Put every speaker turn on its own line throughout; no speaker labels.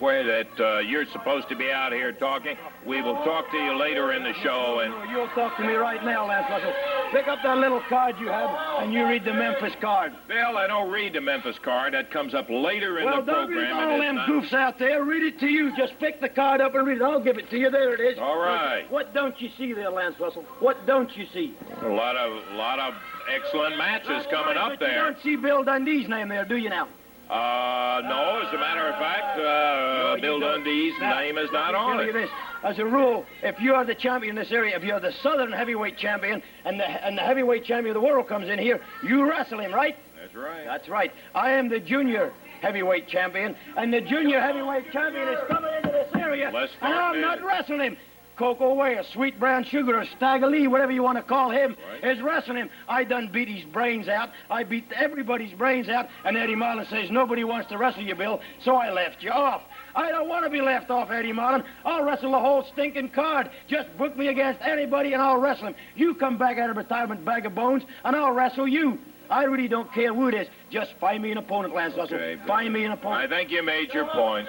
where that you're supposed to be out here talking. We will talk to you later in the show. And
you'll talk to me right now, Lance Russell. Pick up that little card you have, and you read the Memphis card.
Bill, I don't read the Memphis card. That comes up later in the program.
Well, don't read all them goofs out there. Read it to you. Just pick the card up and read it. I'll give it to you. There it is.
All right.
What don't you see there, Lance Russell? What don't you see?
A lot of excellent matches coming up there.
You don't see Bill Dundee's name there, do you now?
No, as a matter of fact, Bill Dundee's name is not on it.
Tell you this. As a rule, if you are the champion in this area, if you're the Southern heavyweight champion, and the heavyweight champion of the world comes in here, you wrestle him, right?
That's right.
That's right. I am the junior heavyweight champion, and the junior heavyweight champion is coming into this area, and I'm not wrestling him. Coco Ware, Sweet Brown Sugar, or Stagger Lee, whatever you want to call him, is wrestling him. I done beat his brains out. I beat everybody's brains out, and Eddie Marlin says, nobody wants to wrestle you, Bill, so I left you off. I don't want to be left off, Eddie Marlin. I'll wrestle the whole stinking card. Just book me against anybody, and I'll wrestle him. You come back out of retirement, bag of bones, and I'll wrestle you. I really don't care who it is. Just find me an opponent, Lance Russell. Find me an opponent.
I think you made your point.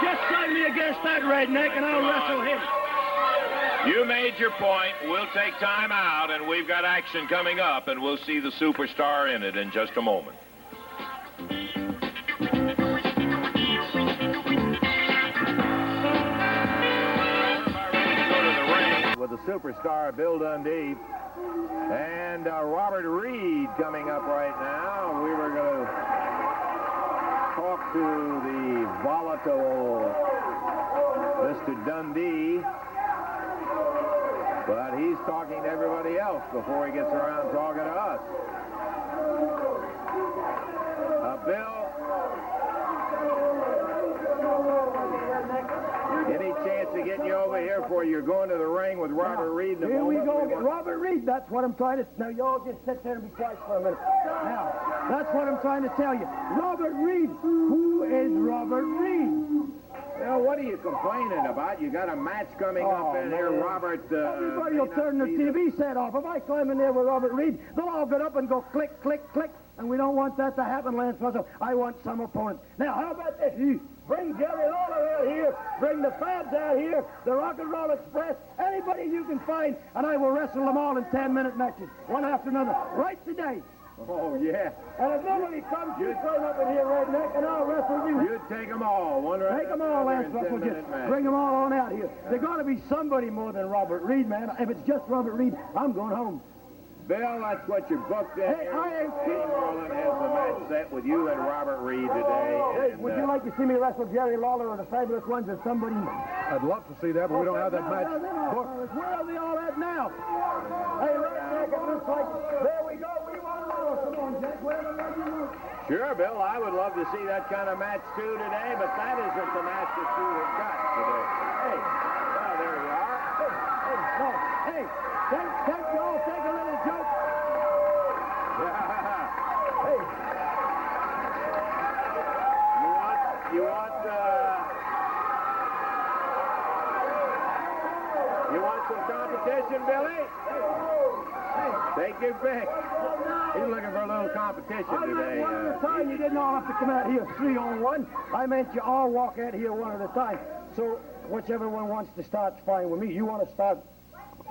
Just sign me against that redneck, and I'll wrestle him.
You made your point. We'll take time out, and we've got action coming up, and we'll see the superstar in it in just a moment. With the superstar Bill Dundee and Robert Reed coming up right now. We were going to talk to the volatile Mr. Dundee, but he's talking to everybody else before he gets around talking to us. Bill, any chance of getting you over here before you're going to the ring with Robert Reed?
Here we go. Robert Reed, that's what I'm trying to... Now, you all just sit there and be quiet for a minute. Now, that's what I'm trying to tell you. Robert Reed. Who is Robert Reed?
Well, what are you complaining about? You got a match coming up in here, Robert.
Everybody will turn the TV set off. If I climb in there with Robert Reed, they'll all get up and go click, click, click. And we don't want that to happen, Lance Russell. I want some opponent. Now, how about this? Bring Jerry Lawler out here. Bring the Fabs out here. The Rock and Roll Express. Anybody you can find, and I will wrestle them all in 10-minute matches, one after another, right today.
Oh, yeah.
And if nobody comes, you turn up in here, redneck, and I'll wrestle you.
You take them all. One right.
Take them all, Lance Russell. Just bring them all on out here. There's got to be somebody more than Robert Reed, man. If it's just Robert Reed, I'm going home.
Bill, that's what you booked in here. Eddie Marlin has the match set with you and Robert Reed today.
Hey, would you like to see me wrestle Jerry Lawler or the Fabulous Ones or somebody?
I'd love to see that, but we don't have that match booked.
Where are they all at now? Hey, redneck, it looks like... There we go. We want to know. Come on, Jack. Wherever you want.
Sure, Bill. I would love to see that kind of match, too, today, but that isn't the match that you have got today. Hey, well, there you are.
Hey, can't you all take a little joke? Hey.
You want some competition, Billy? Hey, take your pick. He's looking for a little competition today.
One at a time. You didn't all have to come out here 3-on-1. I meant you all walk out here one at a time. So whichever one wants to start's fine with me. You want to start?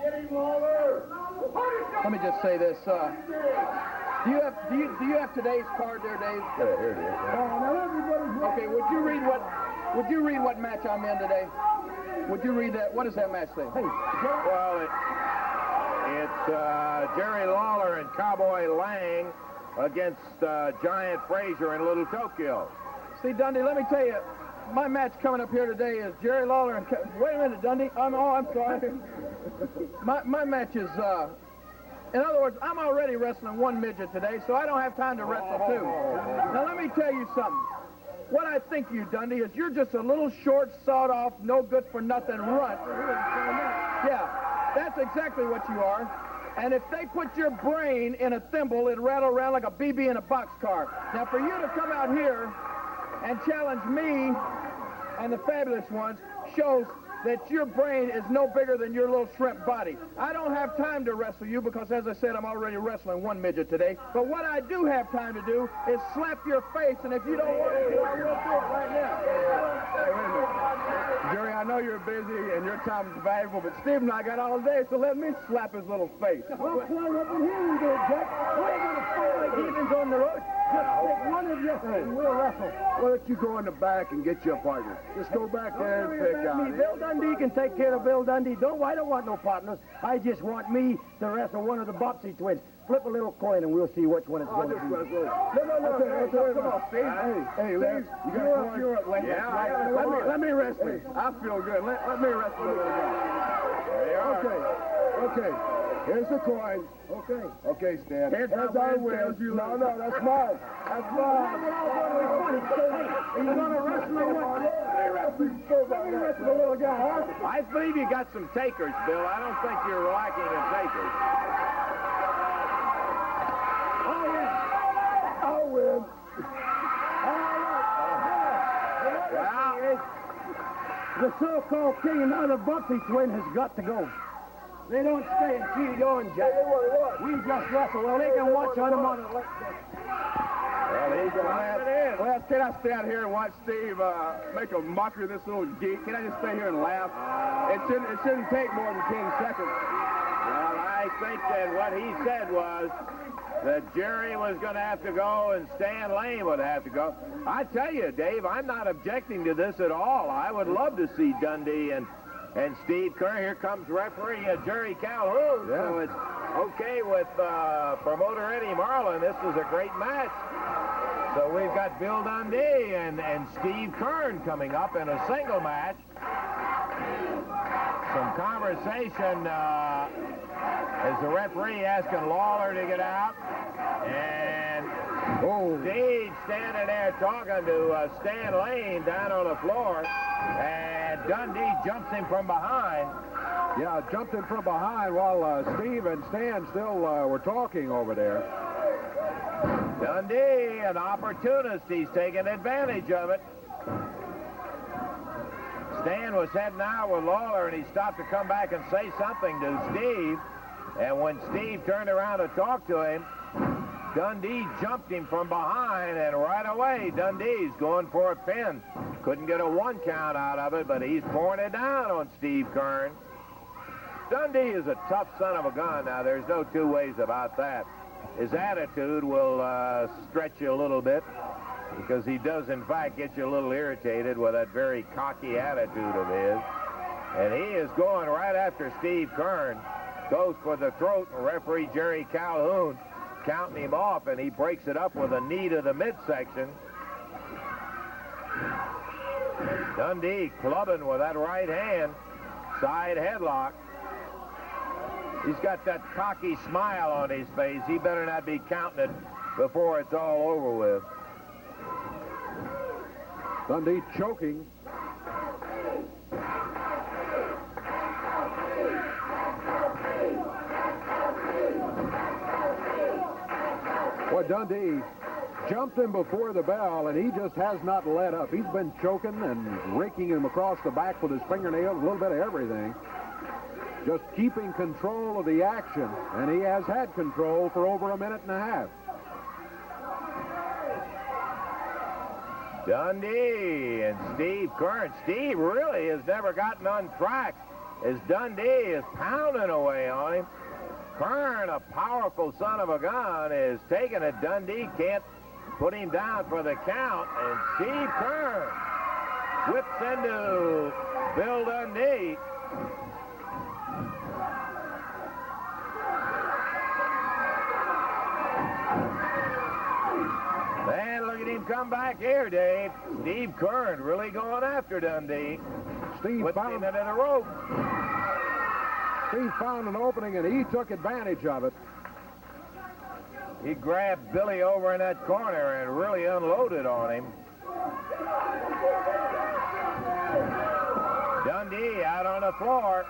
Let me just say this. Do you have today's card there, Dave?
Here it is.
Okay. Would you read what match I'm in today? Would you read that? What does that match say?
Hey,
well, it's Jerry Lawler and Cowboy Lang against Giant Frazier in Little Tokyo.
See, Dundee, let me tell you, my match coming up here today is Jerry Lawler and... Wait a minute, Dundee. I'm sorry. my match is... In other words, I'm already wrestling one midget today, so I don't have time to wrestle two. Now, let me tell you something. What I think you, Dundee, is you're just a little short, sawed-off, no-good-for-nothing runt. Yeah, that's exactly what you are. And if they put your brain in a thimble, it'd rattle around like a BB in a boxcar. Now, for you to come out here and challenge me and the Fabulous Ones shows that your brain is no bigger than your little shrimp body. I don't have time to wrestle you because, as I said, I'm already wrestling one midget today. But what I do have time to do is slap your face, and if you don't want to, I will do it. busy and your time is valuable, but Steve and I got all day, so let me slap his little face.
Well, climb up in here you go, Jack. We're going to fight like heathens on the road. Just pick one of you and we'll wrestle.
Why don't you go in the back and get your partner? Just go back there and pick out.
Bill Dundee can take care of Bill Dundee. I don't want no partners. I just want me to wrestle one of the Boxy twins. Flip a little coin and we'll see which one it's going to be.
No. Come on, Steve. Hey, Steve, you got a coin? Yeah. Let me wrestle. I feel good. Let me wrestle a little bit. Okay. Here's the coin. Okay, Stan. Heads I win. No, that's mine. That's mine.
Are you going to wrestle or what?
Let me wrestle the little guy, huh?
I believe you got some takers, Bill. I don't think you're lacking in takers.
I'll win.
The so-called king and other Boxy twin has got to go. They don't stay and cheat on, Jack. We just wrestle. Well, they can watch on them on the left.
Well, can I stay out here and watch Steve make a mockery of this little geek? Can I just stay here and laugh? It shouldn't take more than 10 seconds.
Well, I think that what he said was that Jerry was going to have to go and Stan Lane would have to go. I tell you, Dave, I'm not objecting to this at all. I would love to see Dundee and Steve Kern. Here comes referee Jerry Calhoun.
Yeah.
So it's okay with promoter Eddie Marlin. This is a great match. So we've got Bill Dundee and Steve Kern coming up in a single match. Some conversation as the referee asking Lawler to get out. And Steve standing there talking to Stan Lane down on the floor. And Dundee jumps him from behind.
Yeah, jumped him from behind while Steve and Stan still were talking over there.
Dundee, an opportunist. He's taking advantage of it. Stan was heading out with Lawler, and he stopped to come back and say something to Steve. And when Steve turned around to talk to him, Dundee jumped him from behind, and right away, Dundee's going for a pin. Couldn't get a 1 count out of it, but he's pouring it down on Steve Kern. Dundee is a tough son of a gun. Now, there's no two ways about that. His attitude will stretch you a little bit because he does, in fact, get you a little irritated with that very cocky attitude of his. And he is going right after Steve Kern. Goes for the throat, and referee Jerry Calhoun counting him off, and he breaks it up with a knee to the midsection. Dundee clubbing with that right hand, side headlock. He's got that cocky smile on his face. He better not be counting it before it's all over with.
Dundee choking. Boy, Dundee jumped him before the bell, and he just has not let up. He's been choking and raking him across the back with his fingernails, a little bit of everything. Just keeping control of the action, and he has had control for over a minute and a half.
Dundee and Steve Kern. Steve really has never gotten on track as Dundee is pounding away on him. Kern, a powerful son of a gun, is taking it. Dundee can't put him down for the count, and Steve Kern whips into Bill Dundee. Man, look at him come back here, Dave. Steve Kern really going after Dundee.
Steve
found it in a rope.
Steve found an opening, and he took advantage of it.
He grabbed Billy over in that corner and really unloaded on him. Dundee out on the floor.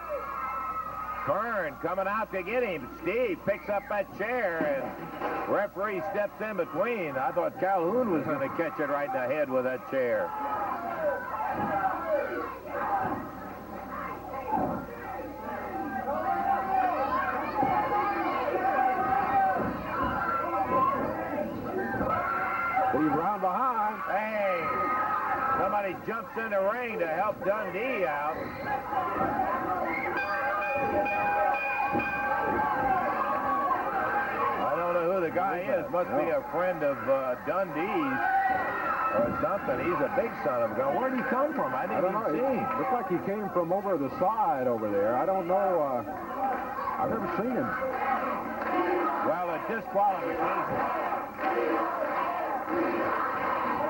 Kern coming out to get him. Steve picks up that chair, and referee steps in between. I thought Calhoun was going to catch it right in the head with that chair.
He's round behind.
Hey, Somebody jumps in the ring to help Dundee out. I don't know who the guy is. Must be a friend of Dundee's or something. He's a big son of a gun. Where'd he come from? I didn't even see him.
Looks like he came from over the side over there. I don't know. I've never seen him.
Well, a disqualification.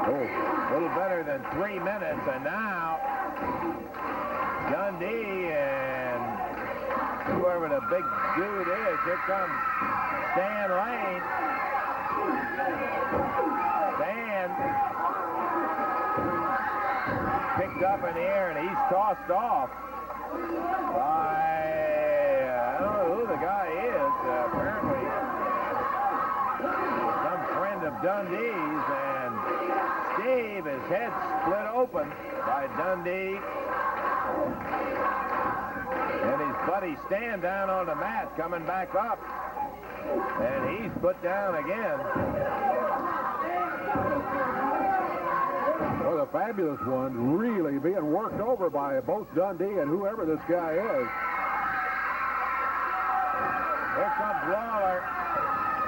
A little better than 3 minutes, and now Dundee and whoever the big dude is, here comes Stan Lane. Stan picked up in the air, and he's tossed off by, I don't know who the guy is, apparently some friend of Dundee's, and Steve, his head split open by Dundee. And his buddy Stan down on the mat, coming back up. And he's put down again.
Well, the Fabulous One really being worked over by both Dundee and whoever this guy is.
Here comes Lawler,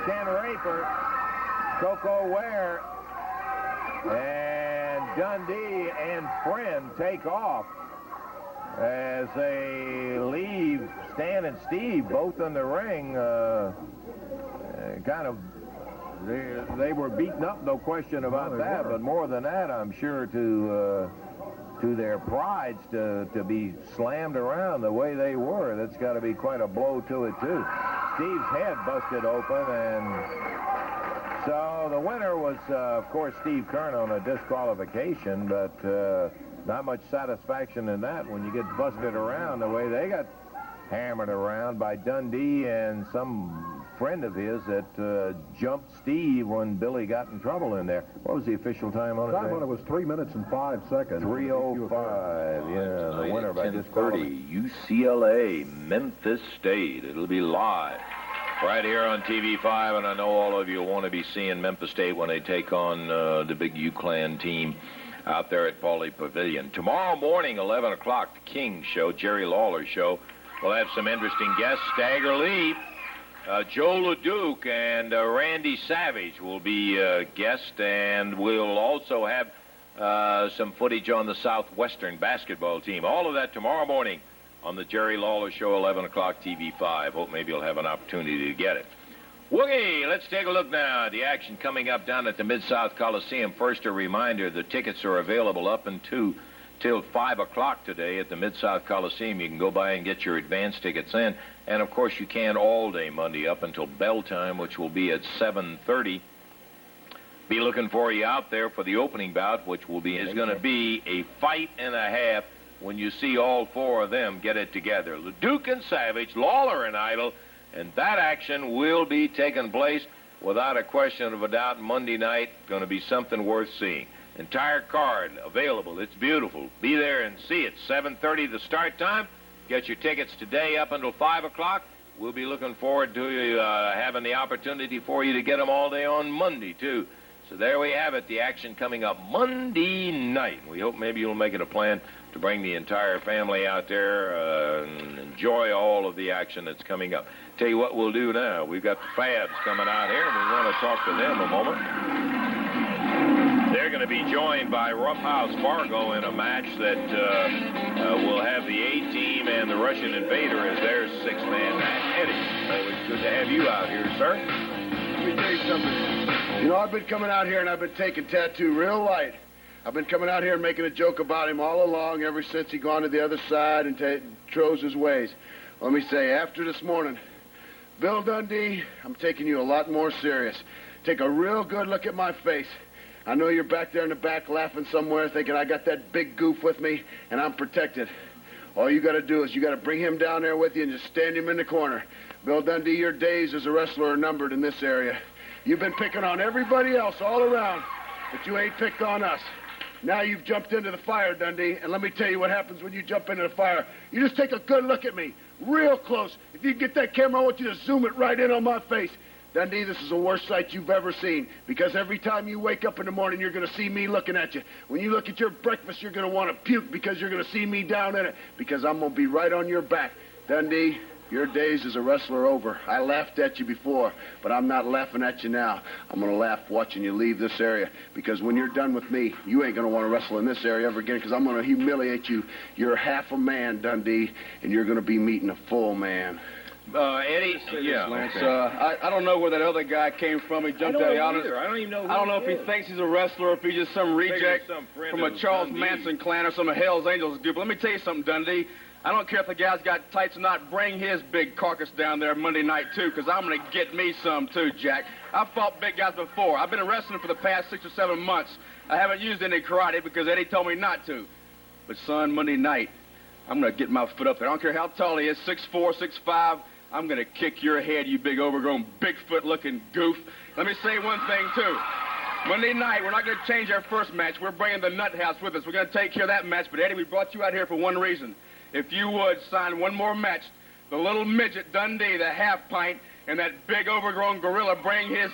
Ken Raper, Coco Ware, and Dundee and Friend take off as they leave Stan and Steve both in the ring. Kind of, they were beaten up, no question about that, but more than that, I'm sure to their prides to be slammed around the way they were. That's got to be quite a blow to it, too. Steve's head busted open, and so the winner was, of course, Steve Kern on a disqualification, but not much satisfaction in that when you get busted around the way they got hammered around by Dundee and some friend of his that jumped Steve when Billy got in trouble in there. What was the official time on it?
Time on it was 3 minutes and 5 seconds.
3:05. Yeah, the winner by disqualification.
UCLA, Memphis State. It'll be live right here on TV5, and I know all of you want to be seeing Memphis State when they take on the big UCLan team out there at Pauley Pavilion. Tomorrow morning, 11 o'clock, the King Show, Jerry Lawler Show. We'll have some interesting guests. Stagger Lee, Joe LeDuc, and Randy Savage will be guests, and we'll also have some footage on the Southwestern basketball team. All of that tomorrow morning on the Jerry Lawler Show, 11 o'clock, TV5. Hope maybe you'll have an opportunity to get it. Woogie, let's take a look now at the action coming up down at the Mid-South Coliseum. First, a reminder, the tickets are available up until 5 o'clock today at the Mid-South Coliseum. You can go by and get your advance tickets in. And, of course, you can all day Monday up until bell time, which will be at 7:30. Be looking for you out there for the opening bout, which is going to be a fight and a half when you see all four of them get it together. LeDuc and Savage, Lawler and Idol, and that action will be taking place without a question of a doubt Monday night. Going to be something worth seeing. Entire card available. It's beautiful. Be there and see it. 7:30 the start time. Get your tickets today up until 5 o'clock. We'll be looking forward to you having the opportunity for you to get them all day on Monday, too. So there we have it, the action coming up Monday night. We hope maybe you'll make it a plan to bring the entire family out there and enjoy all of the action that's coming up. Tell you what we'll do now. We've got the Fabs coming out here, and we want to talk to them a moment. They're going to be joined by Roughhouse Fargo in a match that will have the A-Team and the Russian Invader as their six-man match. Eddie, always good to have you out here, sir.
Let me tell you something. You know, I've been coming out here and I've been taking Tattoo real light. I've been coming out here and making a joke about him all along ever since he gone to the other side and chose his ways. Let me say, after this morning, Bill Dundee, I'm taking you a lot more serious. Take a real good look at my face. I know you're back there in the back laughing somewhere thinking I got that big goof with me and I'm protected. All you got to do is you got to bring him down there with you and just stand him in the corner. Bill Dundee, your days as a wrestler are numbered in this area. You've been picking on everybody else all around, but you ain't picked on us. Now you've jumped into the fire, Dundee, and let me tell you what happens when you jump into the fire. You just take a good look at me, real close. If you get that camera, I want you to zoom it right in on my face. Dundee, this is the worst sight you've ever seen, because every time you wake up in the morning, you're going to see me looking at you. When you look at your breakfast, you're going to want to puke because you're going to see me down in it, because I'm going to be right on your back. Dundee, your days as a wrestler are over. I laughed at you before, but I'm not laughing at you now. I'm going to laugh watching you leave this area, because when you're done with me, you ain't going to want to wrestle in this area ever again, because I'm going to humiliate you. You're half a man, Dundee, and you're going to be meeting a full man.
Eddie, yeah.
Lance, I don't know where that other guy came from. He jumped out of the
I don't even know.
I don't know if he thinks he's a wrestler or if he's just some reject from a Charles Manson clan or some Hell's Angels group. Let me tell you something, Dundee. I don't care if the guy's got tights or not. Bring his big carcass down there Monday night, too, because I'm going to get me some, too, Jack. I've fought big guys before. I've been wrestling for the past 6 or 7 months. I haven't used any karate because Eddie told me not to. But, son, Monday night, I'm going to get my foot up there. I don't care how tall he is, 6'4", 6'5". I'm going to kick your head, you big overgrown Bigfoot-looking goof. Let me say one thing, too. Monday night, we're not going to change our first match. We're bringing the Nut House with us. We're going to take care of that match. But, Eddie, we brought you out here for one reason. If you would sign one more match, the little midget Dundee, the half pint, and that big overgrown gorilla bring his,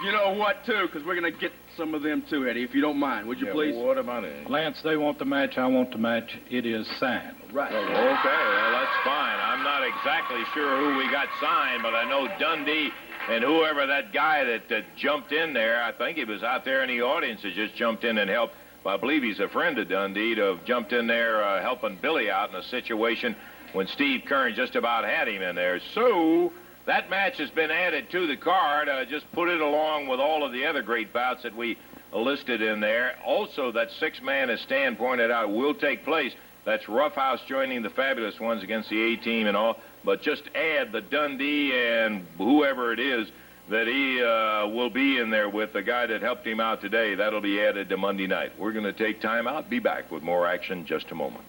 you know what, too, because we're going to get some of them, too, Eddie, if you don't mind. Would you please?
What about it?
Lance, they want the match. I want the match. It is signed.
Right.
Okay, well, that's fine. I'm not exactly sure who we got signed, but I know Dundee and whoever that guy that jumped in there, I think he was out there in the audience that just jumped in and helped. I believe he's a friend of Dundee to have jumped in there helping Billy out in a situation when Steve Kern just about had him in there. So that match has been added to the card. Just put it along with all of the other great bouts that we listed in there. Also, that 6-man, as Stan pointed out, will take place. That's Roughhouse joining the Fabulous Ones against the A-Team and all. But just add the Dundee and whoever it is that he will be in there with, the guy that helped him out today. That'll be added to Monday night. We're going to take time out. Be back with more action in just a moment.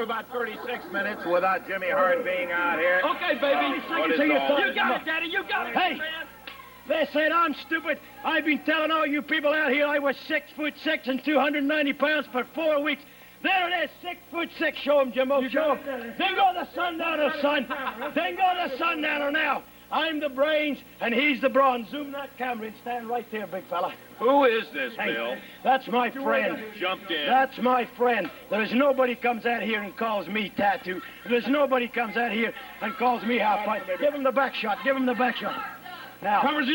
About 36 minutes without Jimmy Hart being out here.
Okay, baby. You got it, Daddy. You got it. Hey, they said I'm stupid. I've been telling all you people out here I was 6'6" and 290 pounds for 4 weeks. There it is, 6'6". Show him, Jimbo. Show him. Then go the sundowner, son. Then go the sundowner now. I'm the brains, and he's the brawn. Zoom that camera and stand right there, big fella.
Who is this,
Hey,
Bill?
that's my friend.
Jumped in.
That's my friend. There's nobody comes out here and calls me Tattoo. There's nobody comes out here and calls me half pint. Give him the back shot. Give him the back shot. Now, let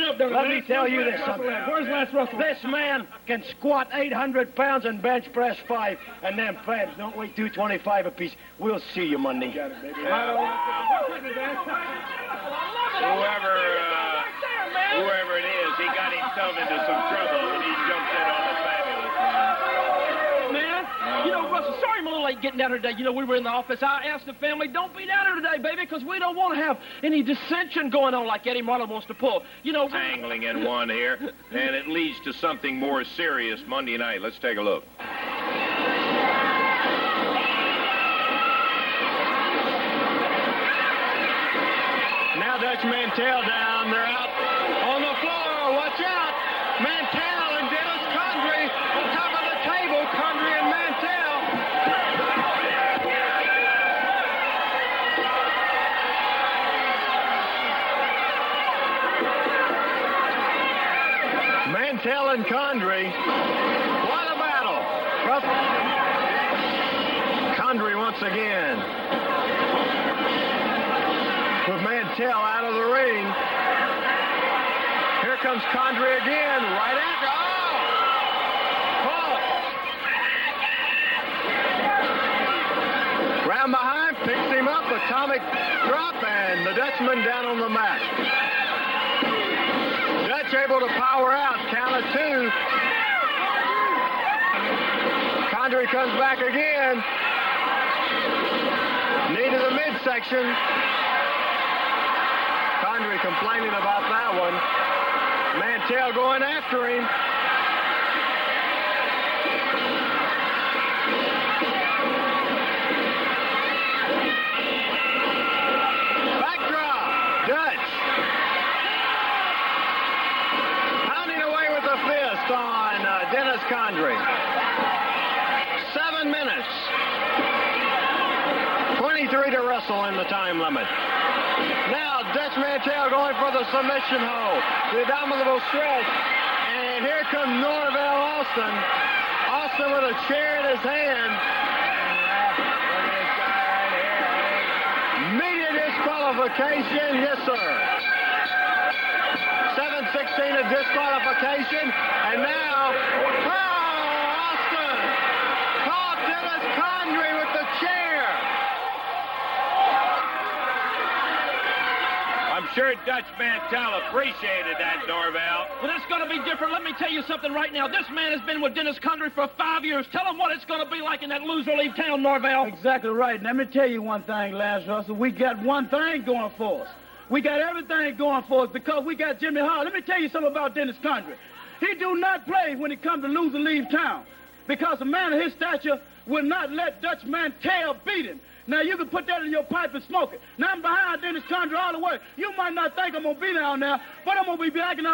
me tell you this something.
Where's Lance Russell?
This man can squat 800 pounds and bench press 5. And them Fabs don't weigh 225 apiece. We'll see you Monday.
Whoever it is, he got himself into some trouble when he jumped in on the Fabulous Ones.
Man, you know, Russell, sorry I'm a little late getting down here today. You know, we were in the office. I asked the family, don't be down here today, baby, because we don't want to have any dissension going on like Eddie Marlowe wants to pull. You know,
Tangling in one here, and it leads to something more serious Monday night. Let's take a look.
Now Dutch Mantel down. They're out on the floor. Watch out. Mantel and Dennis Condre on top of the table. Condre and Mantel. Mantel and Condre. What a battle. Condre once again. With Mantel out of the ring. Here comes Condre again, right after. Oh! Round behind, picks him up, atomic drop, and the Dutchman down on the mat. Dutch able to power out, count of 2. Condre comes back again. Knee to the midsection. Condre complaining about that one. Mantel going after him. Backdrop. Dutch. Pounding away with a fist on Dennis Condre. wrestle in the time limit. Now, Dutch Mantel going for the submission hold. The abdominal stretch. And here comes Norvell Austin. Austin with a chair in his hand. Immediate disqualification. Yes, sir. 7:16 of disqualification. And now, Austin caught Dennis Condre with the chair.
I'm sure Dutch Mantel appreciated that, Norvell.
Well, that's going to be different. Let me tell you something right now. This man has been with Dennis Condre for 5 years. Tell him what it's going to be like in that loser leave town, Norvell.
Exactly right. Let me tell you one thing, Lance Russell. We got one thing going for us. We got everything going for us because we got Jimmy Hart. Let me tell you something about Dennis Condre. He do not play when it comes to lose and leave town because a man of his stature will not let Dutch Mantel beat him. Now, you can put that in your pipe and smoke it. Now, I'm behind Dennis Condre all the way. You might not think I'm going to be down there, but I'm going to be backing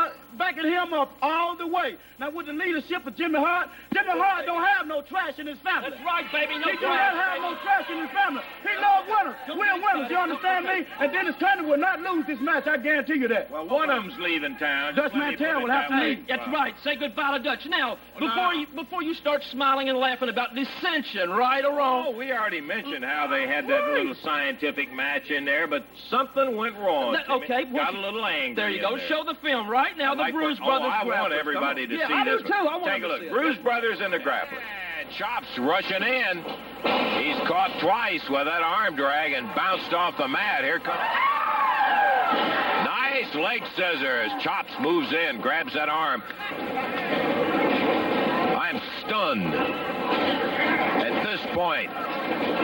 him up all the way. Now, with the leadership of Jimmy Hart don't have no trash in his family.
That's right, baby. No
he do not have no trash in his family. He loves winners. We're winners, you understand me? And Dennis Condre will not lose this match, I guarantee you that.
Well, one of them's leaving town.
Dutch Mantel will have to leave.
That's right. Say goodbye to Dutch. Now, before you start smiling and laughing about dissension, right or wrong.
Oh, we already mentioned how they had that little scientific match in there, but something went wrong.
Okay.
Got a little angry.
There you go.
There.
Show the film right now. The Bruise Brothers.
I want everybody to see
I
this
do too. I want
Take a look. Bruise Brothers and the Grappler. And Chops rushing in. He's caught twice with that arm drag and bounced off the mat. Here comes... Nice leg scissors. Chops moves in, grabs that arm. I'm stunned. At this point,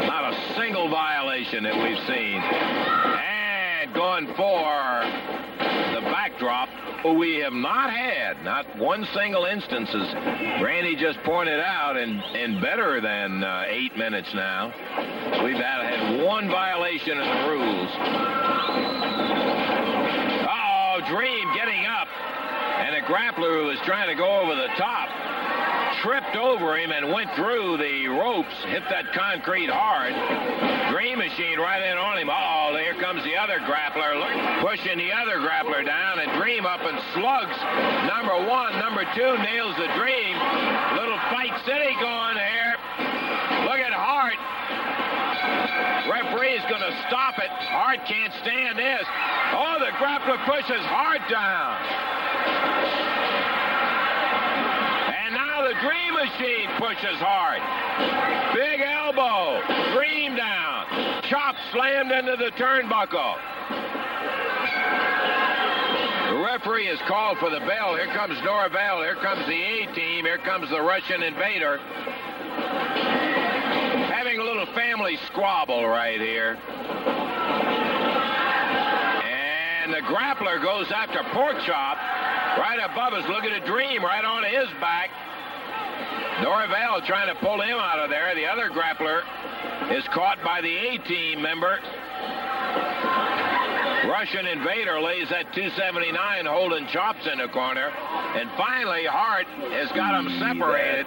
not a single violation that we've seen. And going for the backdrop, we have not had, not one single instance, as Randy just pointed out, in better than 8 minutes now. We've had one violation of the rules. Uh-oh, Dream getting up. And a grappler who was trying to go over the top tripped over him and went through the ropes, hit that concrete hard. Dream Machine right in on him. Uh-oh, here comes the other grappler, pushing the other grappler down, and Dream up and slugs number one. Number two nails the Dream. Little Fight City going here. Look at Hart. Referee's going to stop it. Hart can't stand this. Oh, the grappler pushes Hart down. And now the Dream Machine pushes Hart. Big elbow. Dream down. Chop slammed into the turnbuckle. The referee has called for the bell. Here comes Norvell. Here comes the A-team. Here comes the Russian Invader. Having a little family squabble right here. And the grappler goes after Porkchop. Right above us, look at a Dream right on his back. Norvell trying to pull him out of there. The other grappler is caught by the A-team member. Russian Invader lays that 279 holding Chops in the corner. And finally, Hart has got him separated.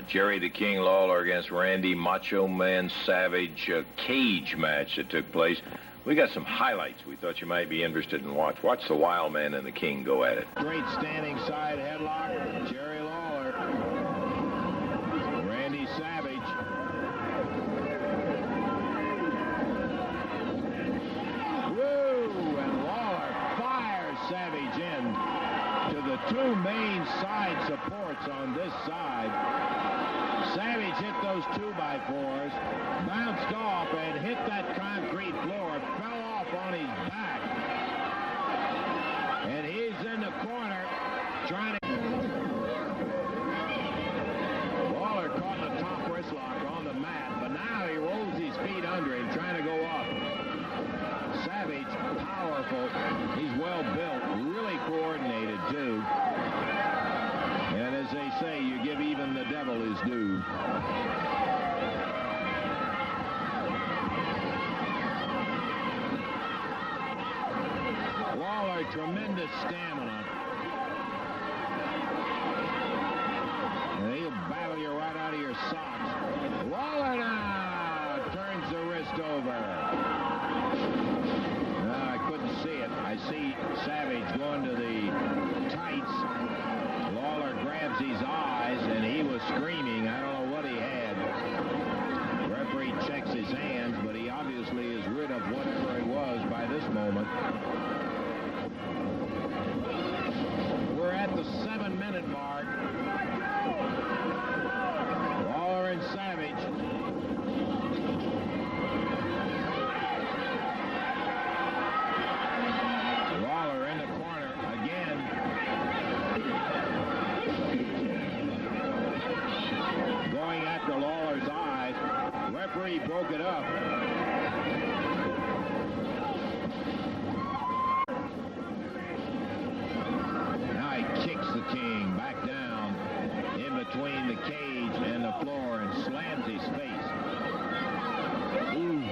Jerry the King Lawler against Randy Macho Man Savage cage match that took place. We got some highlights we thought you might be interested in. Watch the Wild Man and the King go at it.
Great standing side headlock. Jerry Lawler. Randy Savage. Woo! And Lawler fires Savage in to the two main side supports on this side. Savage hit those 2x4s, bounced off and hit that concrete floor, fell off on his back. And he's in the corner trying to... Lawler caught the top wrist lock on the mat, but now he rolls his feet under him, trying to go up. Savage, powerful. He's well built, really coordinated too. And as they say, you give even the devil his due. Lawler, tremendous stamina. And he'll battle you right out of your socks. Lawler now turns the wrist crossed over. No, I couldn't see it. I see Savage going to the tights. Lawler grabs his eyes, and he was screaming. I don't know what he had. Referee checks his hands, but he obviously is rid of whatever it was by this moment. We're at the 7-minute mark. Lawler and Savage. Lawler in the corner again. Going after Lawler's eyes. Referee broke it up. Now he kicks the King back down in between the cage and the floor and slams his face. Ooh.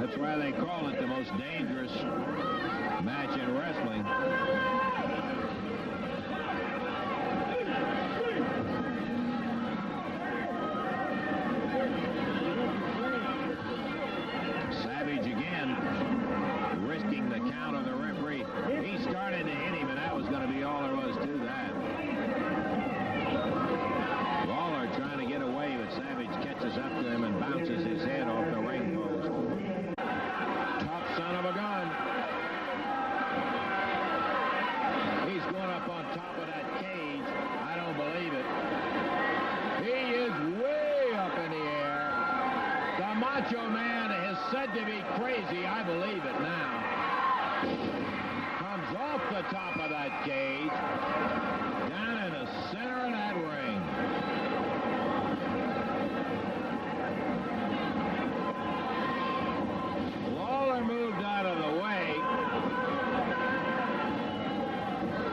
That's why they call it the most dangerous match in wrestling. Savage again, risking the count of the referee. He started to hit him, and that was going to be all there was to that. Lawler trying to get away, but Savage catches up to him and bounces his head off the ring post. Tough son of a gun. He's going up on top of that cage. I don't believe it. He is way up in the air. The Macho Man is said to be crazy. I believe it now. Comes off the top of that cage. Down in the center of that ring. Lawler moved out of the way.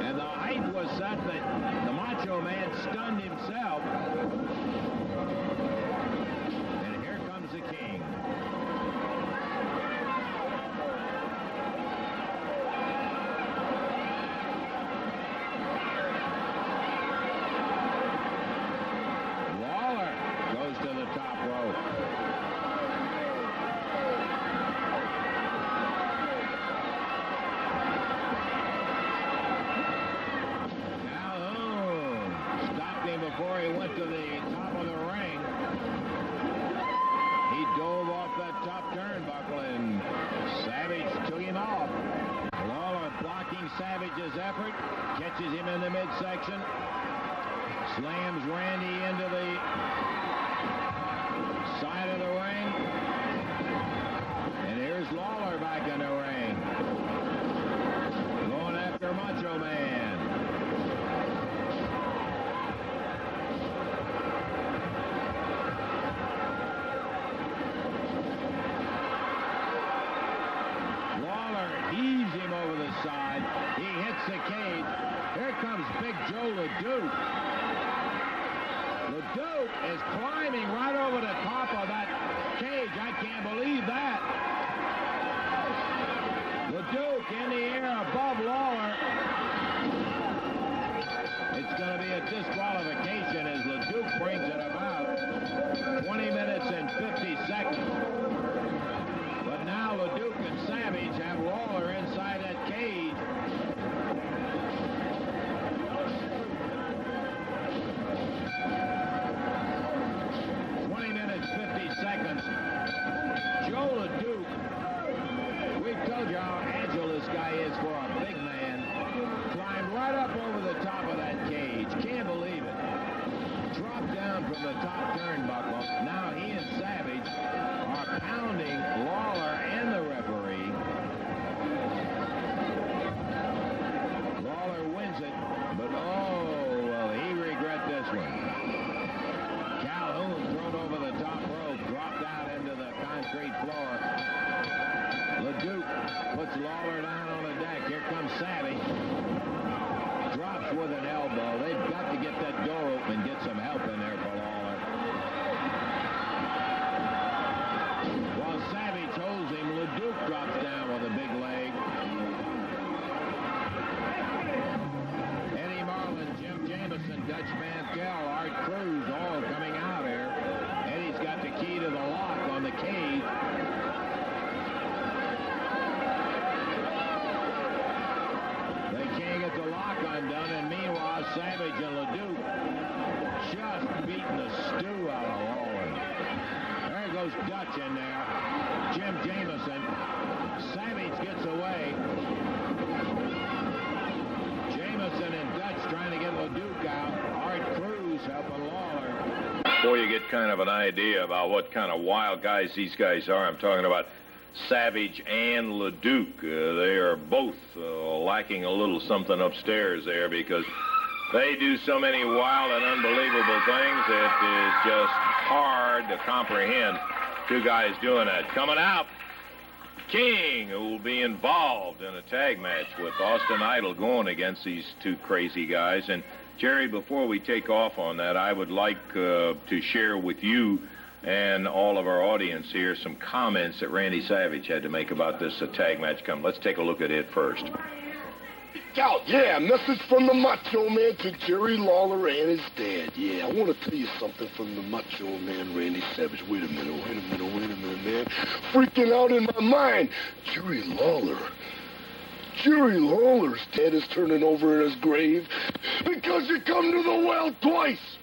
And the height was such that the Macho Man stunned himself. And here comes the King. Lawler goes to the top rope. Before he went to the top of the ring, he dove off that top turnbuckle and Savage took him off. Lawler blocking Savage's effort, catches him in the midsection, slams Randy into the side of the ring, and here's Lawler back in the ring, going after Macho Man. Heaves him over the side. He hits the cage. Here comes Big Joe LeDuc. LeDuc is climbing right over the top of that cage. I can't believe that. LeDuc in the air above Lawler. It's going to be a disqualification as LeDuc brings it about. 20 minutes and 50 seconds. But now LeDuc and Savage have Lawler inside that cage. Joe LeDuc, we've told you how agile this guy is for a big man. Climbed right up over the top of that cage. Can't believe it. Dropped down from the top turnbuckle. Now he and Savage are pounding Lawler and the referee. Lawler wins it, but oh, well, he regret this one. Calhoun thrown over the top rope, dropped out into the concrete floor. LeDuc puts Lawler down on the deck. Here comes Savage. Drops with an elbow. They've got to get that door open and get some help in there for Lawler. While Savage holds him, LeDuc drops down with a big leg. Eddie Marlin, Jim Jamison, Dutch Mantel, Art Cruz, all coming out here. Eddie Savage in there. Jim Jamison. Savage gets away. Jamison and Dutch trying to get Leuk out. Hart Cruz helping Lawler.
Before you get kind of an idea about what kind of wild guys these guys are, I'm talking about Savage and Leuk. They are both lacking a little something upstairs there because they do so many wild and unbelievable things. It is just hard to comprehend two guys doing that. Coming out, King, who will be involved in a tag match with Austin Idol going against these two crazy guys. And Jerry, before we take off on that, I would like to share with you and all of our audience here some comments that Randy Savage had to make about this tag match coming. Let's take a look at it first.
Yeah, message from the Macho Man to Jerry Lawler and his dad. Yeah, I want to tell you something from the Macho Man, Randy Savage. Wait a minute, man. Freaking out in my mind. Jerry Lawler's dad is turning over in his grave because you come to the well twice.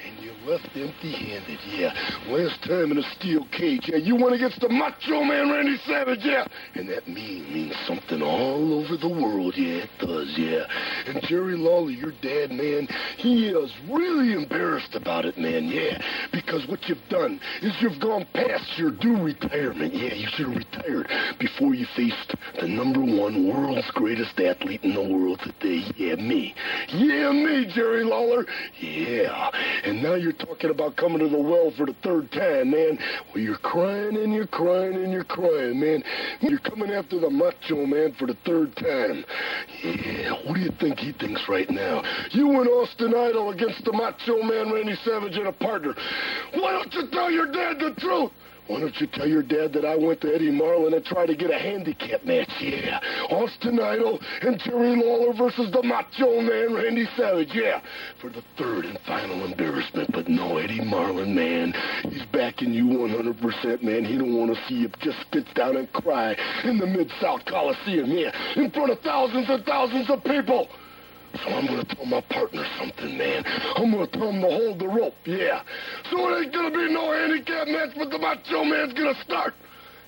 And you left empty-handed, yeah. Last time in a steel cage, yeah. You went against the Macho Man, Randy Savage, yeah. And that means something all over the world, yeah, it does, yeah. And Jerry Lawler, your dad, man, he is really embarrassed about it, man, yeah. Because what you've done is you've gone past your due retirement, yeah. You should have retired before you faced the #1 world's greatest athlete in the world today, yeah, me. Yeah, me, Jerry Lawler, yeah. And now you're talking about coming to the well for the third time, man. Well, you're crying and you're crying and you're crying, man. You're coming after the Macho Man for the third time. Yeah, what do you think he thinks right now? You and Austin Idol against the Macho Man, Randy Savage, and a partner. Why don't you tell your dad the truth? Why don't you tell your dad that I went to Eddie Marlin and tried to get a handicap match? Yeah. Austin Idol and Jerry Lawler versus the Macho Man, Randy Savage. Yeah. For the third and final embarrassment. But no, Eddie Marlin, man. He's backing you 100%, man. He don't want to see you just sit down and cry in the Mid-South Coliseum. Yeah. In front of thousands and thousands of people. So I'm going to tell my partner something, man. I'm going to tell him to hold the rope, yeah. So it ain't going to be no handicap match, but the Macho Man's going to start.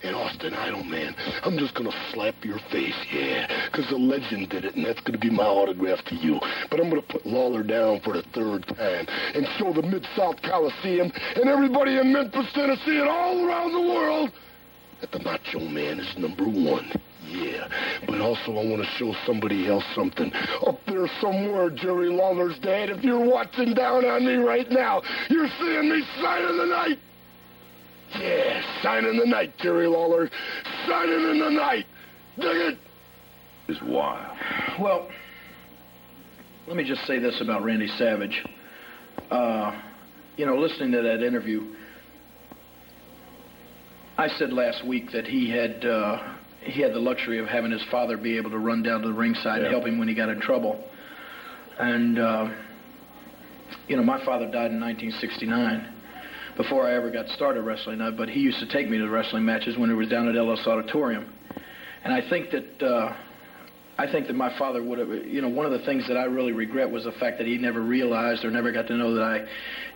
And Austin Idol, man, I'm just going to slap your face, yeah. Because the legend did it, and that's going to be my autograph to you. But I'm going to put Lawler down for the third time and show the Mid-South Coliseum and everybody in Memphis, Tennessee, and all around the world that the Macho Man is #1. Yeah, but also I want to show somebody else something. Up there somewhere, Jerry Lawler's dad, if you're watching down on me right now, you're seeing me signing the night. Yeah, signing the night, Jerry Lawler. Signing in the night. Dig it?
It's wild.
Well, let me just say this about Randy Savage. Listening to that interview, I said last week that he had the luxury of having his father be able to run down to the ringside and help him when he got in trouble. And, my father died in 1969 before I ever got started wrestling, but he used to take me to the wrestling matches when it was down at Ellis Auditorium. And I think that my father would have, one of the things that I really regret was the fact that he never realized or never got to know that I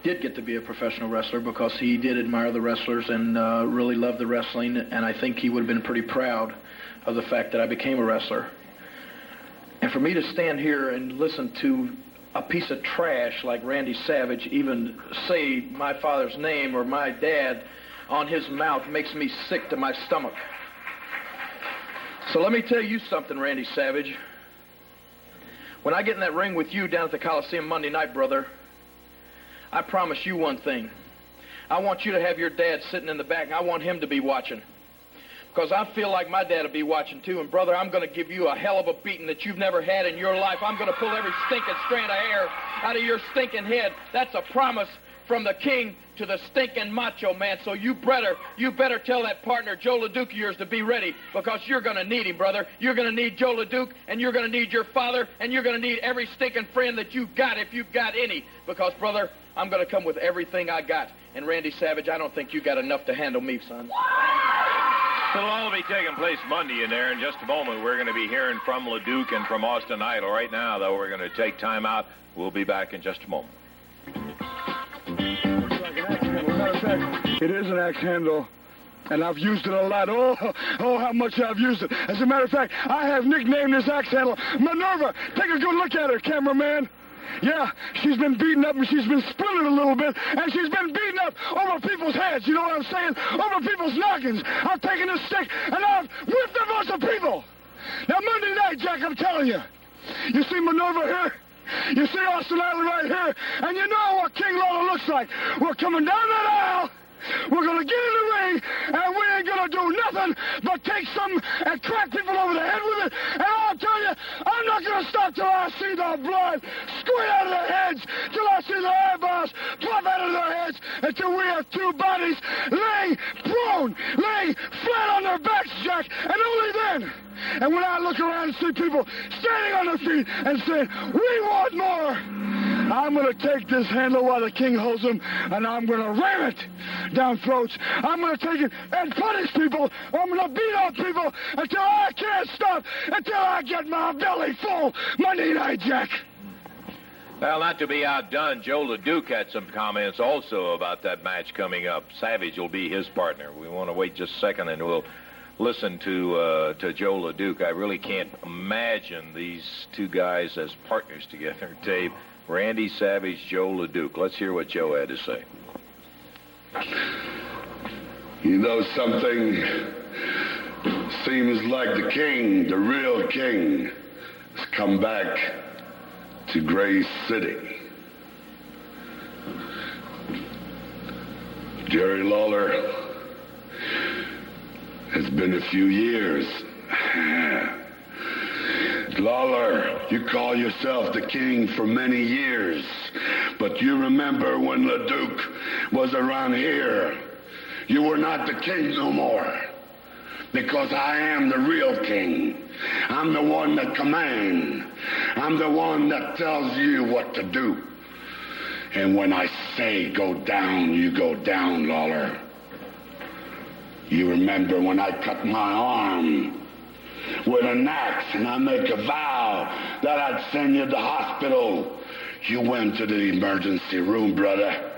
did get to be a professional wrestler, because he did admire the wrestlers and really loved the wrestling, and I think he would have been pretty proud of the fact that I became a wrestler. And for me to stand here and listen to a piece of trash like Randy Savage even say my father's name or my dad on his mouth makes me sick to my stomach. So let me tell you something, Randy Savage. When I get in that ring with you down at the Coliseum Monday night, brother, I promise you one thing. I want you to have your dad sitting in the back, and I want him to be watching. Because I feel like my dad will be watching too. And, brother, I'm going to give you a hell of a beating that you've never had in your life. I'm going to pull every stinking strand of hair out of your stinking head. That's a promise from the king to the stinking Macho Man. So you better tell that partner, Joe Leuk of yours, to be ready, because you're going to need him, brother. You're going to need Joe Leuk, and you're going to need your father, and you're going to need every stinking friend that you've got, if you've got any. Because, brother, I'm going to come with everything I got. And, Randy Savage, I don't think you got enough to handle me, son.
It'll all be taking place Monday in there. In just a moment, we're going to be hearing from Leuk and from Austin Idol. Right now, though, we're going to take time out. We'll be back in just a moment.
It is an axe handle.
And I've used it a lot. Oh, how much I've used it. As a matter of fact, I have nicknamed this axe handle Minerva. Take a good look at her, cameraman. Yeah, she's been beaten up and she's been splintered a little bit, and she's been beaten up over people's heads, you know what I'm saying? Over people's noggins. I've taken this stick and I've whipped a bunch of people. Now, Monday night, Jack, I'm telling you, you see Minerva here? You see Austin Island right here? And you know what King Lawler looks like. We're coming down that aisle. We're going to get in the ring, and we ain't going to do nothing but take some and crack people over the head with it. And I'll tell you, I'm not going to stop till I see the blood squirt out of their heads, till I see the eyeballs pop out of their heads, until we have two bodies laying prone, laying flat on their backs, Jack, and only then. And when I look around and see people standing on their feet and saying, we want more, I'm going to take this handle while the king holds them, and I'm going to ram it down throats. I'm going to take it and punish people. I'm going to beat up people until I can't stop, until I get my belly full. Monday night, Jack.
Well, not to be outdone, Joe LeDuc had some comments also about that match coming up. Savage will be his partner. We want to wait just a second, and we'll listen to Joe LeDuc. I really can't imagine these two guys as partners together, Dave. Randy Savage, Joe LeDuc. Let's hear what Joe had to say.
You know something? Seems like the king, the real king, has come back to Gray City. Jerry Lawler, it's been a few years. Lawler, you call yourself the king for many years, but you remember when LeDuc was around here, you were not the king no more, because I am the real king. I'm the one that commands. I'm the one that tells you what to do. And when I say go down, you go down, Lawler. You remember when I cut my arm with an axe, and I make a vow that I'd send you to the hospital. You went to the emergency room, brother.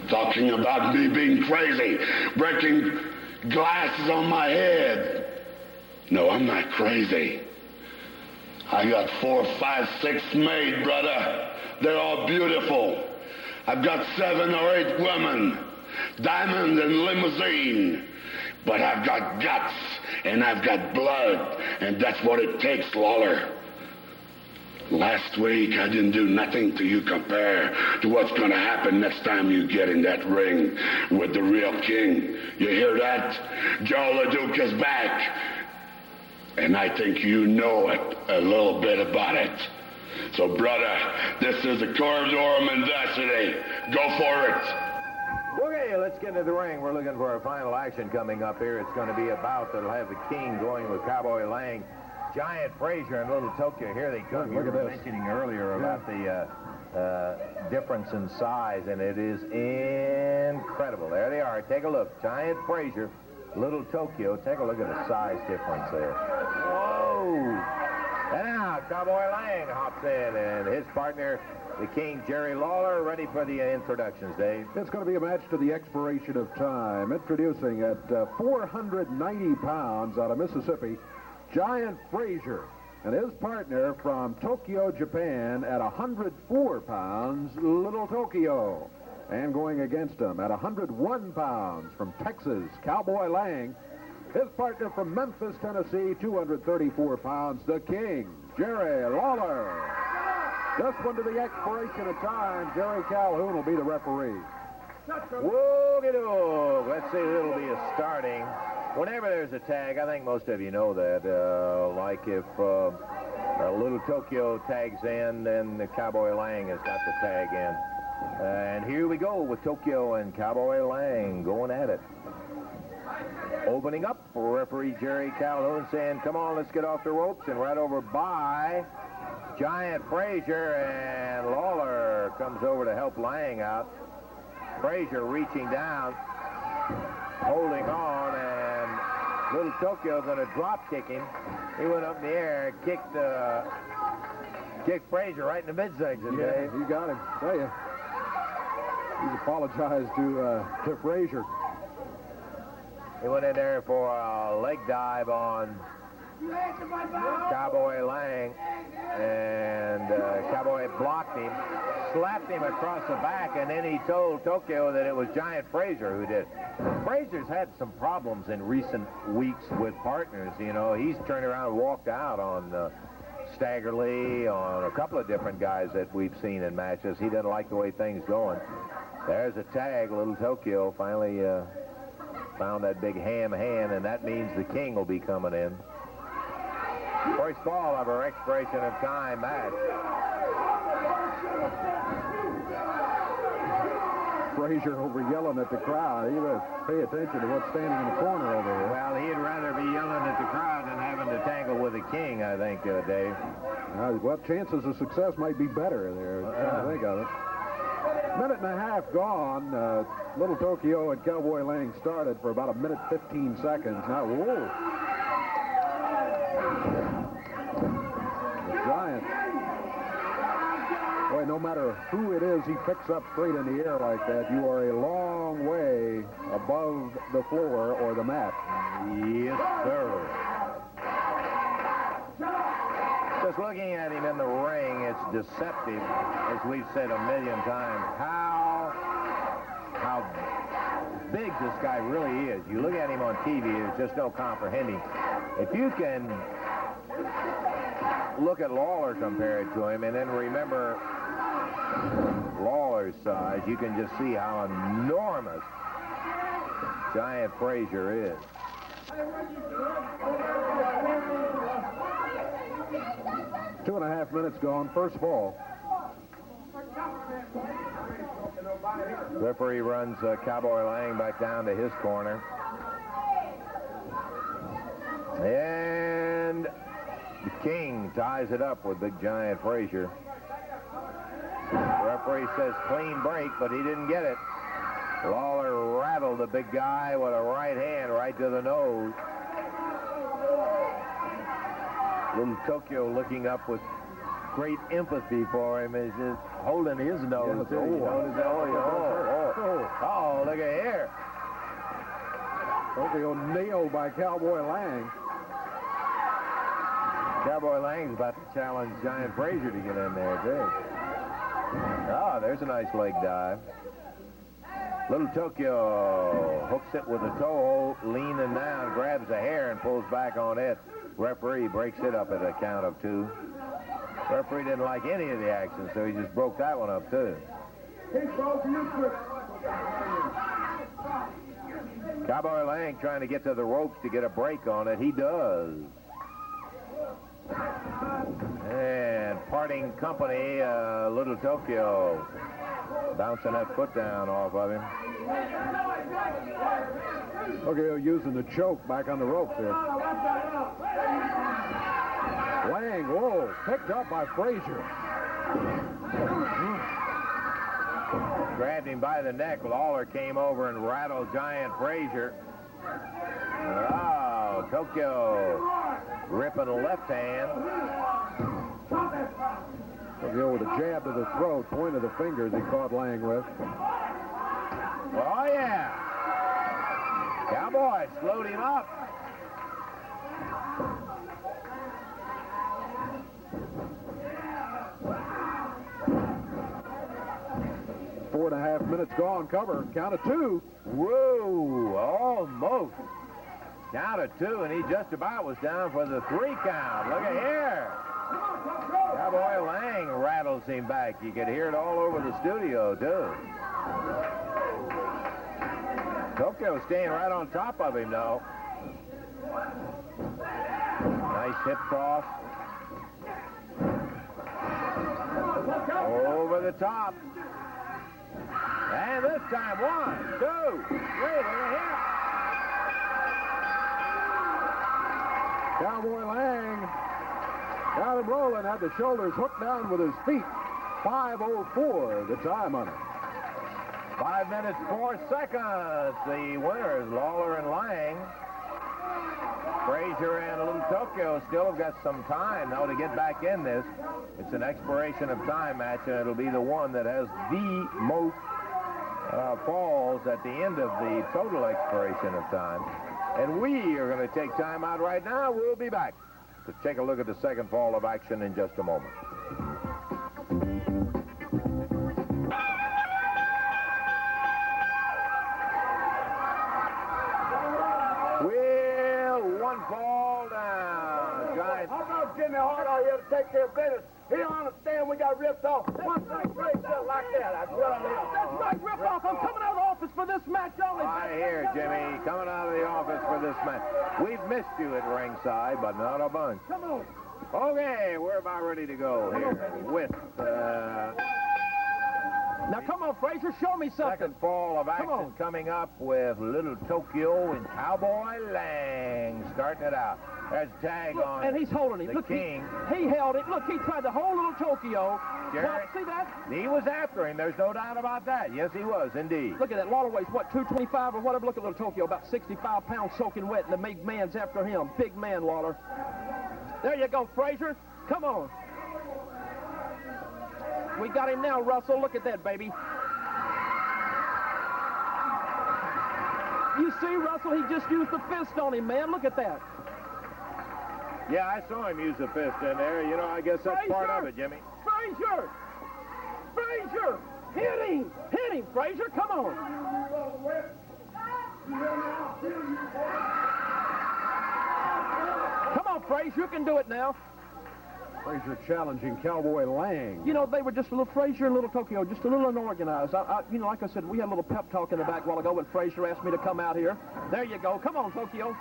Talking about me being crazy, breaking glasses on my head. No, I'm not crazy. I got 4, 5, 6 made, brother. They're all beautiful. I've got 7 or 8 women, diamond and limousine. But I've got guts, and I've got blood, and that's what it takes, Lawler. Last week, I didn't do nothing to you compare to what's going to happen next time you get in that ring with the real king. You hear that? Joe LeDuc is back. And I think you know it, a little bit about it. So, brother, this is the corridor of mendacity. Go for it.
Okay, let's get into the ring. We're looking for our final action coming up here. It's going to be a bout that'll have the king going with Cowboy Lang, Giant Frazier, and Little Tokyo. Here they come. You were mentioning earlier about the difference in size, and it is incredible. There they are. Take a look. Giant Frazier, Little Tokyo. Take a look at the size difference there. Whoa! And now Cowboy Lang hops in, and his partner, the King, Jerry Lawler, ready for the introductions, Dave.
It's going to be a match to the expiration of time. Introducing at 490 pounds out of Mississippi, Giant Frazier, and his partner from Tokyo, Japan, at 104 pounds, Little Tokyo. And going against him at 101 pounds from Texas, Cowboy Lang. His partner from Memphis, Tennessee, 234 pounds, the King, Jerry Lawler. This one to the expiration of time. Jerry Calhoun will be the referee.
Whoa-de-doo. Let's see who will be starting. Whenever there's a tag, I think most of you know that, like if Little Tokyo tags in, then the Cowboy Lang has got the tag in. And here we go with Tokyo and Cowboy Lang going at it. Opening up for referee Jerry Calhoun saying, come on, let's get off the ropes, and right over by Giant Frazier, and Lawler comes over to help Lang out. Frazier reaching down, holding on, and Little Tokyo going to drop kick him. He went up in the air, kicked Frazier right in the midsection.
Yeah,
Dave.
you got him. Tell you. He's apologized to Frazier.
He went in there for a leg dive on Cowboy Lang, and Cowboy blocked him, slapped him across the back, and then he told Tokyo that it was Giant Frazier who did it. Frazier's had some problems in recent weeks with partners. You know, he's turned around and walked out on Stagger Lee, on a couple of different guys that we've seen in matches. He doesn't like the way things going. There's a tag. Little Tokyo finally found that big ham hand, and that means the King will be coming in. First ball of our expiration of time match.
Frazier over yelling at the crowd. He would pay attention to what's standing in the corner over here.
Well, he'd rather be yelling at the crowd than having to tangle with the King, I think, Dave.
Well, chances of success might be better there. Trying to think of it. Minute and a half gone. Little Tokyo and Cowboy Lang started for about a minute 15 seconds. Now, whoa. The Giant. Boy, no matter who it is he picks up straight in the air like that, you are a long way above the floor or the mat.
Yes, sir. Just looking at him in the ring, it's deceptive, as we've said a million times, how big this guy really is. You look at him on TV, there's just no comprehending. If you can look at Lawler compared to him and then remember Lawler's size, you can just see how enormous Giant Frazier is.
2.5 minutes gone. First ball.
Referee runs Cowboy Lang back down to his corner. And the King ties it up with Big Giant Frazier. Referee says clean break, but he didn't get it. Lawler rattled the big guy with a right hand right to the nose. Little Tokyo looking up with great empathy for him is just holding his nose.
Yes,
Oh, look at here.
Tokyo nailed by Cowboy Lang.
Cowboy Lang's about to challenge Giant Frazier to get in there, too. Oh, there's a nice leg dive. Little Tokyo hooks it with a toe hold, leaning down, grabs the hair and pulls back on it. Referee breaks it up at a count of 2. Referee didn't like any of the action, so he just broke that one up, too. Cowboy Lang trying to get to the ropes to get a break on it. He does. And parting company, Little Tokyo bouncing that foot down off of him.
Tokyo using the choke back on the ropes here. Lang, whoa, picked up by Frazier.
Grabbed him by the neck. Lawler came over and rattled Giant Frazier. Oh, Tokyo ripping a left hand.
Tokyo with a jab to the throat, point of the fingers he caught Lang with.
Oh, yeah. Cowboy slowed him up.
Four and a half minutes gone. Cover. Count of 2.
Whoa, almost. Count of 2, and he just about was down for the 3 count. Look at here. Cowboy Lang rattles him back. You could hear it all over the studio, too. Tokyo staying right on top of him, though. Nice hip toss. Over the top. And this time, 1, 2, 3, look at here.
Cowboy Lang got him rolling, had the shoulders hooked down with his feet. 5:04, the time on it.
5 minutes, 4 seconds. The winners, Lawler and Lang. Frazier and Little Tokyo still have got some time, though, to get back in this. It's an expiration of time match, and it'll be the one that has the most falls at the end of the total expiration of time. And we are going to take time out right now. We'll be back to take a look at the second fall of action in just a moment. Well, one fall down. Giant.
How about Jimmy Hart out here to take care of business? He don't understand we got ripped off. One thing breaks up like that. That's what I mean.
That's right, rip off. I'm coming out of the office for this match only.
I hear, Jimmy, coming out of the office for this match. We've missed you at ringside, but not a bunch.
Come on.
Okay, we're about ready to go here with
Now, come on, Frazier, show me something.
second fall of action coming up with Little Tokyo and Cowboy Lang starting it out. There's a tag on
and he's holding him.
the
Look,
King.
He held it. Look, he tried to hold Little Tokyo.
Jerry,
See that?
he was after him. There's no doubt about that. Yes, he was, indeed.
Look at that. Lawler weighs, what, 225 or whatever? Look at Little Tokyo, about 65 pounds soaking wet, and the big man's after him. Big man, Lawler. There you go, Frazier. Come on. We got him now, Russell. Look at that, baby. You see, Russell, he just used the fist on him, man. Look at that.
Yeah, I saw him use the fist in there. You know, I guess that's part of it, Jimmy.
Frazier! Frazier! Hit him! Hit him, Frazier! Come on! Come on, Frazier, you can do it now.
Frazier challenging Cowboy Lang.
You know, they were just a little Frazier and Little Tokyo, just a little unorganized. You know, like I said, we had a little pep talk in the back a while ago when Frazier asked me to come out here. There you go. Come on, Tokyo.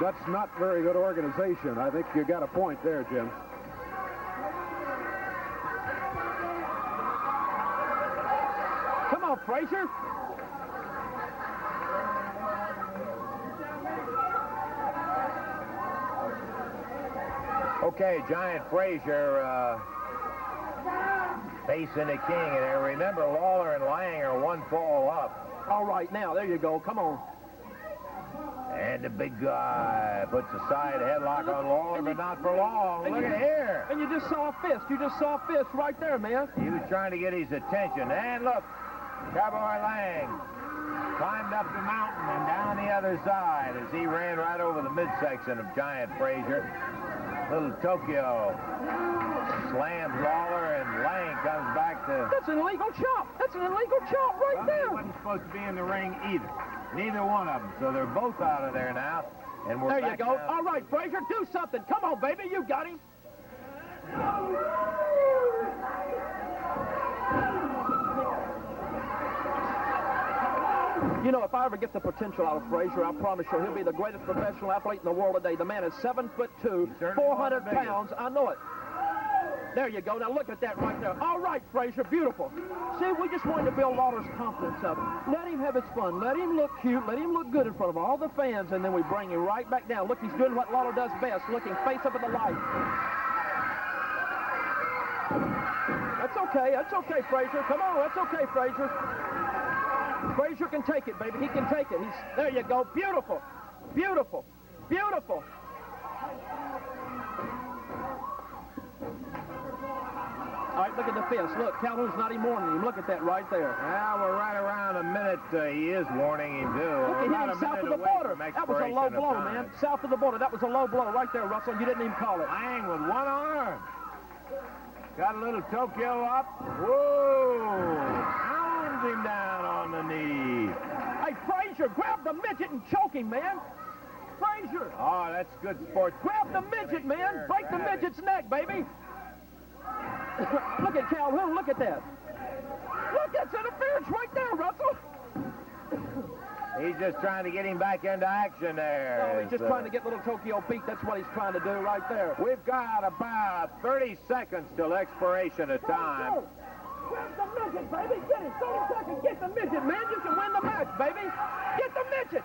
That's not very good organization. I think you got a point there, Jim.
Come on, Frazier.
Okay, Giant Frazier facing the King. And remember, Lawler and Lang are one fall up.
All right, now, there you go. Come on.
And the big guy puts a side headlock on Lawler, but not for long. Look at here.
And you just saw a fist. You just saw a fist right there, man.
He was trying to get his attention. And look, Cowboy Lang climbed up the mountain and down the other side as he ran right over the midsection of Giant Frazier. Little Tokyo slams Lawler, and Lang comes back to...
That's an illegal chop. That's an illegal chop right there.
He wasn't supposed to be in the ring either. Neither one of them. So they're both out of there now. And we're
there you go.
Now.
All right, Frazier, do something. Come on, baby. You got him. You know, if I ever get the potential out of Frazier, I promise you he'll be the greatest professional athlete in the world today. The man is 7'2", 400 pounds. I know it. There you go. Now look at that right there. All right, Frazier, beautiful. See, we just wanted to build Lawler's confidence up. Let him have his fun. Let him look cute. Let him look good in front of all the fans, and then we bring him right back down. Look, he's doing what Lawler does best, looking face up at the light. That's okay. That's okay, Frazier. Come on. That's okay, Frazier. Frazier can take it, baby. He can take it. There you go. Beautiful. Beautiful. Beautiful. All right, look at the fist. Look, Calhoun's not even warning him. Look at that right there.
Well, we're right around a minute. He is warning him, too.
Look, he hit him south of the border. That was a low blow, man. South of the border. That was a low blow right there, Russell. You didn't even call it.
Lang with one arm. Got a Little Tokyo up. Whoa. Pounds him down on the knee.
Hey, Frazier, grab the midget and choke him, man. Frazier.
Oh, that's good sports.
Grab the midget, man. Break the midget's neck, baby. Look at Calhoun. Look at that. Look, that's interference right there, Russell.
He's just trying to get him back into action there.
No, he's just trying to get Little Tokyo beat. That's what he's trying to do right there.
We've got about 30 seconds till expiration of time.
Grab the midget, baby. Get it. 30 seconds. Get the midget, man. You can win the match, baby. Get the midget.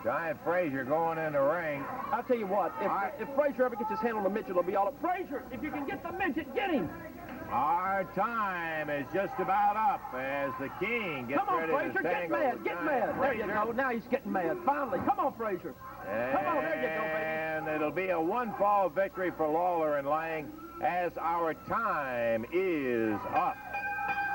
Giant Frazier going in the ring.
I'll tell you what. If Frazier ever gets his hand on the midget, it'll be all up. Frazier, if you can get the midget, get him.
Our time is just about up as the King gets ready to
Frazier, get mad, get mad. There you go. Now he's getting mad. Finally. Come on, Frazier. Come on, there you go, baby.
And it'll be a one-fall victory for Lawler and Lang as our time is up.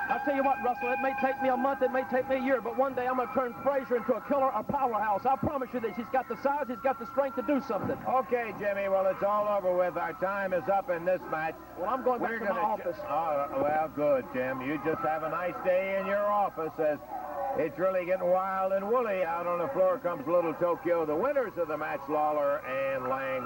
I'll tell you what, Russell, it may take me a month, it may take me a year, but one day I'm going to turn Frazier into a killer, a powerhouse. I promise you this. He's got the size, he's got the strength to do something.
Okay, Jimmy, well, it's all over with. Our time is up in this match.
Well, I'm going back to my office.
Well, good, Jim. You just have a nice day in your office as it's really getting wild and woolly. Out on the floor comes Little Tokyo. The winners of the match, Lawler and Lang.